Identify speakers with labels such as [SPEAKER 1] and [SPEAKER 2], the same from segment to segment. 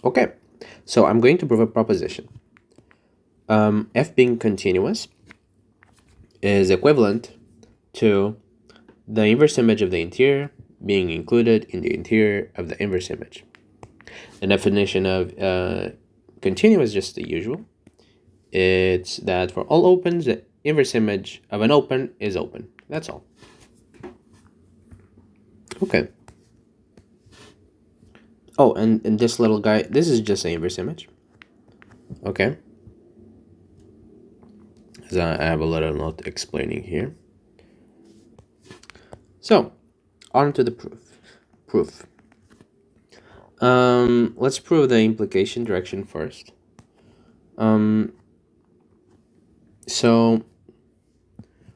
[SPEAKER 1] Okay, so I'm going to prove a proposition. F being continuous is equivalent to the inverse image of the interior being included in the interior of the inverse image. The definition of continuous is just the usual. It's that for all opens, the inverse image of an open is open. That's all. Okay. Oh, and this little guy, this is just an inverse image. Okay. So I have a little note explaining here. So, on to the proof. Let's prove the implication direction first. So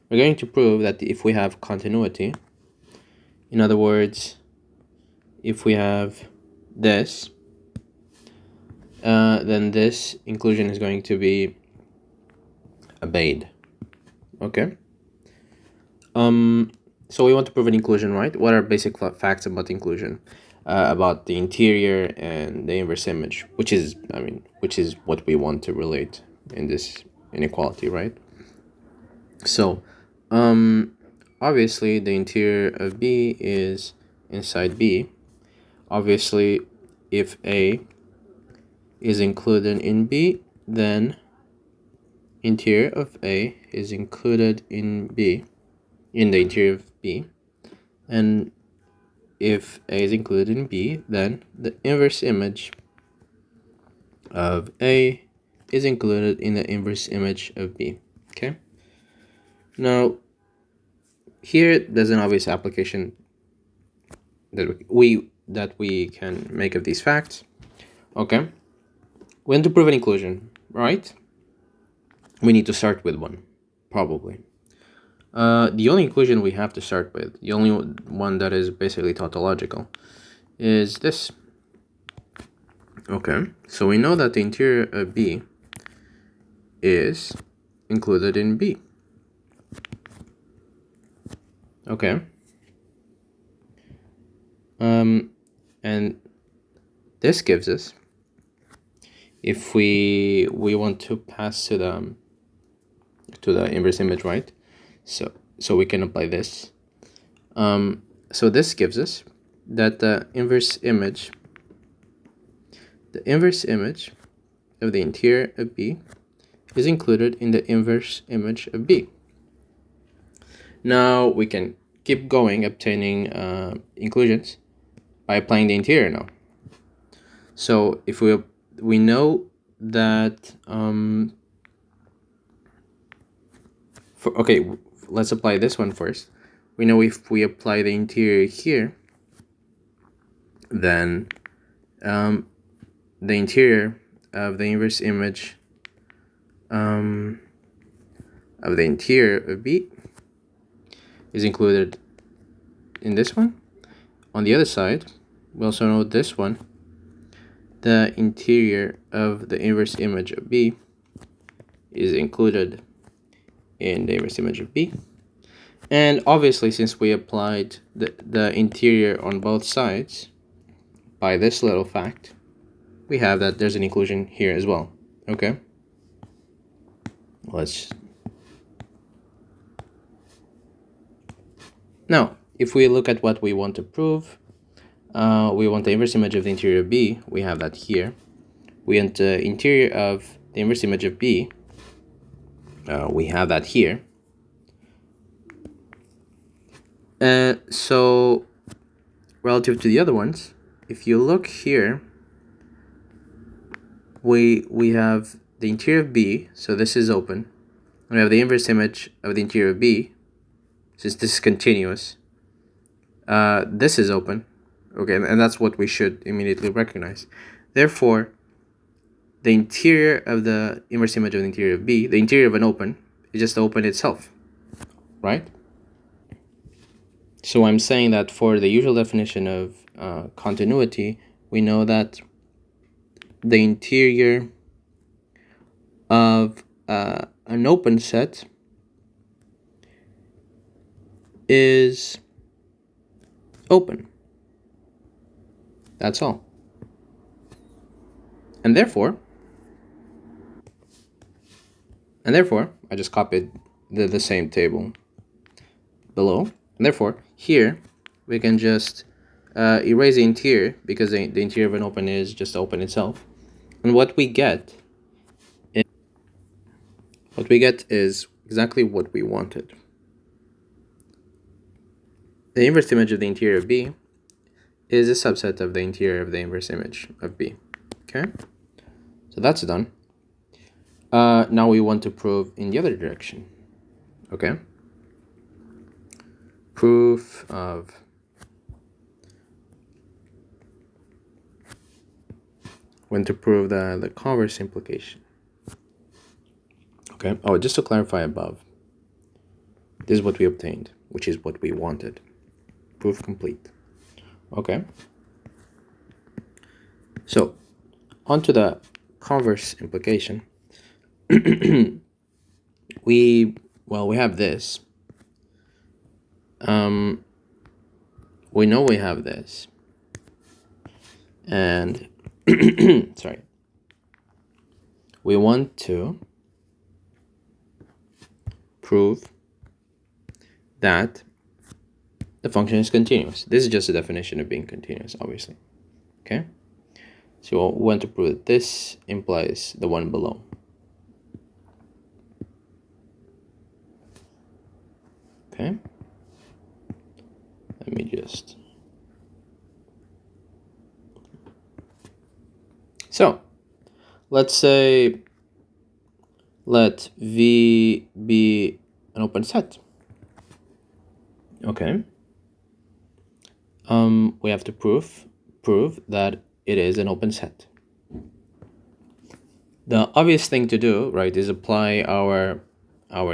[SPEAKER 1] we're going to prove that if we have continuity, in other words, if we have this, then this inclusion is going to be obeyed. Okay. So we want to prove an inclusion, right? What are basic facts about inclusion? About the interior and the inverse image, which is what we want to relate in this inequality, right? So, obviously the interior of B is inside B. Obviously, if A is included in B, then interior of A is included in B, in the interior of B. And if A is included in B, then the inverse image of A is included in the inverse image of B. Okay? Now, here there's an obvious application that we can make of these facts. Okay? When to prove an inclusion, right? We need to start with one, probably. The only inclusion we have to start with, the only one that is basically tautological, is this. Okay, so we know that the interior of B is included in B. Okay. And this gives us, if we want to pass to the inverse image, right? So we can apply this. So this gives us that the inverse image of the interior of B is included in the inverse image of B. Now we can keep going obtaining inclusions by applying the interior now. So if we know that okay, let's apply this one first. We know if we apply the interior here, then the interior of the inverse image of the interior of B is included in this one. On the other side, we also know this one, the interior of the inverse image of B is included in the inverse image of B. And obviously, since we applied the interior on both sides by this little fact, we have that there's an inclusion here as well. Okay? Now, if we look at what we want to prove, we want the inverse image of the interior of B. We have that here. We want the interior of the inverse image of B. We have that here. So, relative to the other ones, if you look here, we have the interior of B, so this is open. We have the inverse image of the interior of B, since this is continuous. This is open. Okay, and that's what we should immediately recognize. Therefore, the interior of the inverse image of the interior of B, the interior of an open, is just the open itself, right? So I'm saying that for the usual definition of continuity, we know that the interior of an open set is open. That's all. And therefore, I just copied the same table below. And therefore, here we can just erase the interior, because the interior of an open is just open itself. And what we get is exactly what we wanted. The inverse image of the interior of B is a subset of the interior of the inverse image of B. Okay, so that's done. Now we want to prove in the other direction. Okay, proof of when to prove the converse implication. Okay, oh, just to clarify above, this is what we obtained, which is what we wanted. Proof complete. Okay, so onto the converse implication. we have this. We know we have this, and sorry, we want to prove that the function is continuous. This is just a definition of being continuous, obviously. Okay, so we want to prove that this implies the one below. Okay, let me just. So let's say let V be an open set. Okay. We have to prove that it is an open set. The obvious thing to do, right, is apply our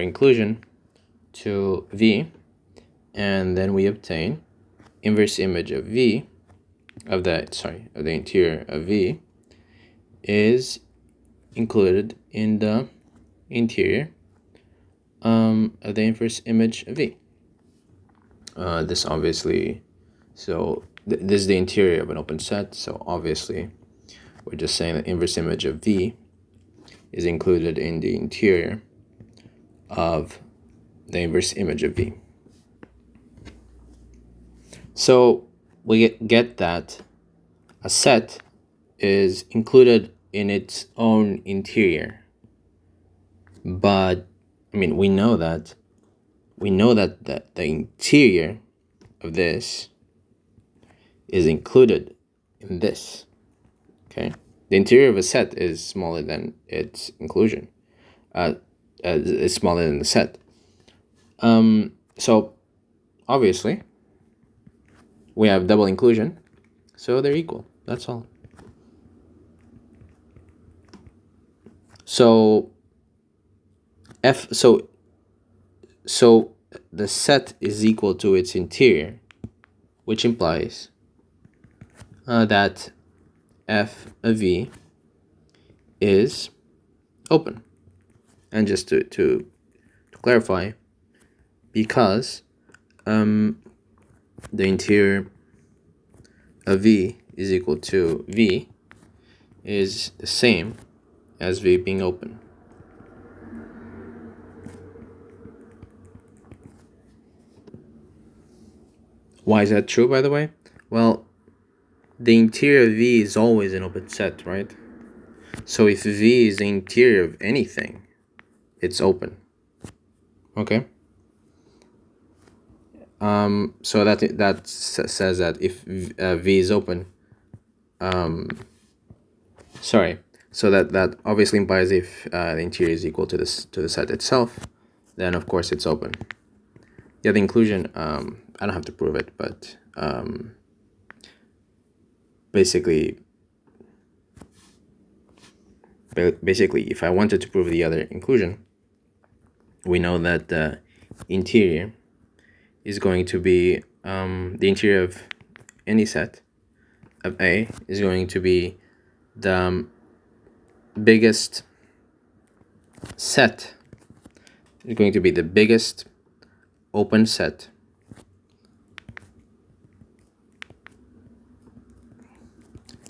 [SPEAKER 1] inclusion to V, and then we obtain inverse image of V of the interior of V is included in the interior of the inverse image of V. This obviously, so this is the interior of an open set, so obviously we're just saying the inverse image of V is included in the interior of the inverse image of V. So we get that a set is included in its own interior. But I mean, we know that the interior of this is included in this. Okay, the interior of a set is smaller than its inclusion. It's smaller than the set. So obviously we have double inclusion, so they're equal. That's all. So so the set is equal to its interior, which implies that f of V is open. And just to clarify, because the interior of V is equal to V is the same as V being open. Why is that true, by the way? Well, the interior of V is always an open set, right? So if V is the interior of anything, it's open. Okay? So that says that if V is open, so that obviously implies if the interior is equal to the set itself, then of course it's open. Yeah, the inclusion, I don't have to prove it, but basically, if I wanted to prove the other inclusion, we know that the interior is going to be the interior of any set of A is going to be the biggest set. Is going to be the biggest open set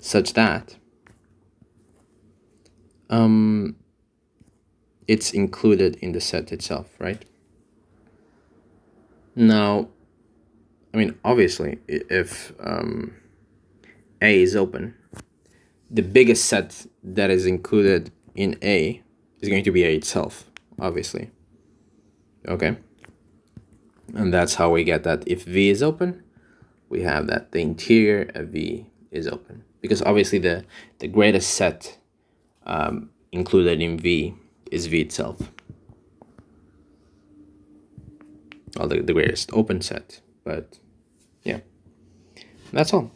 [SPEAKER 1] such that it's included in the set itself, right? Now, I mean, obviously, if A is open, the biggest set that is included in A is going to be A itself, obviously. Okay? And that's how we get that if V is open, we have that the interior of V is open. Because obviously the greatest set included in V is V itself. Well, the greatest open set. But yeah, that's all.